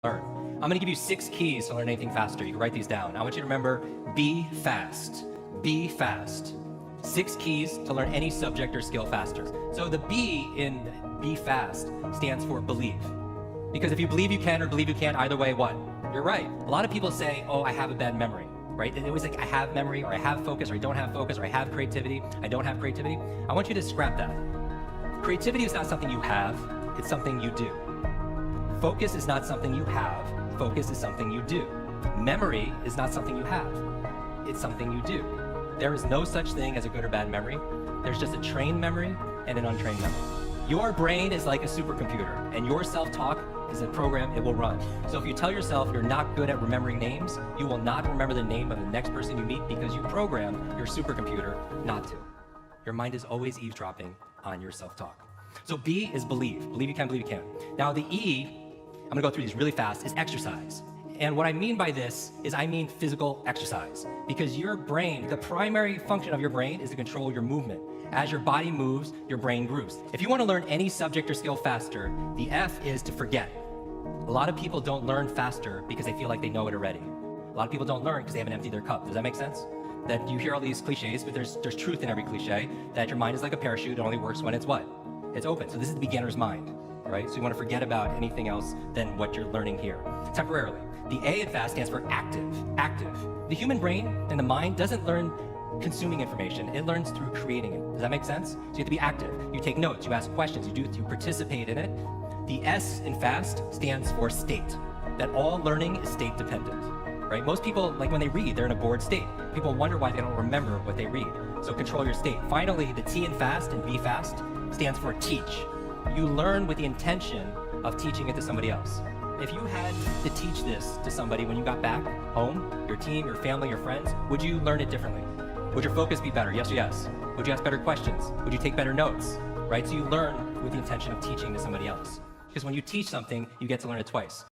learn. I'm gonna give you 6 keys to learn anything faster. You can write these down. I want you to remember, be fast. Be fast. 6 keys to learn any subject or skill faster. So the B in be fast stands for believe. Because if you believe you can or believe you can't, either way, what? You're right. A lot of people say, oh, I have a bad memory, right? They always think I have memory, or I have focus, or I don't have focus, or I have creativity, I don't have creativity. I want you to scrap that. Creativity is not something you have, it's something you do. Focus is not something you have, focus is something you do. Memory is not something you have, it's something you do. There is no such thing as a good or bad memory. There's just a trained memory and an untrained memory. Your brain is like a supercomputer, and your self-talk is a program it will run. So if you tell yourself you're not good at remembering names, you will not remember the name of the next person you meet because you program your supercomputer not to. Your mind is always eavesdropping on your self-talk. So B is believe. Believe you can, believe you can. Now the E, I'm gonna go through these really fast, is exercise. And what I mean by this is I mean physical exercise. Because your brain, the primary function of your brain is to control your movement. As your body moves, your brain grooves. If you want to learn any subject or skill faster, the F is to forget. A lot of people don't learn faster because they feel like they know it already. A lot of people don't learn because they haven't emptied their cup. Does that make sense? That you hear all these cliches, but there's truth in every cliche, that your mind is like a parachute, it only works when it's what? It's open. So this is the beginner's mind, right? So you want to forget about anything else than what you're learning here, temporarily. The A in fast stands for active, active. The human brain and the mind doesn't learn consuming information, it learns through creating it. Does that make sense? So you have to be active. You take notes, you ask questions, you participate in it. The S in fast stands for state, that all learning is state dependent, right? Most people, like when they read, they're in a bored state. People wonder why they don't remember what they read. So control your state. Finally, the T in fast and B fast stands for teach. You learn with the intention of teaching it to somebody else. If you had to teach this to somebody when you got back home, your team, your family, your friends, would you learn it differently? Would your focus be better? Yes or yes? Would you ask better questions? Would you take better notes? Right? So you learn with the intention of teaching to somebody else. Because when you teach something, you get to learn it twice.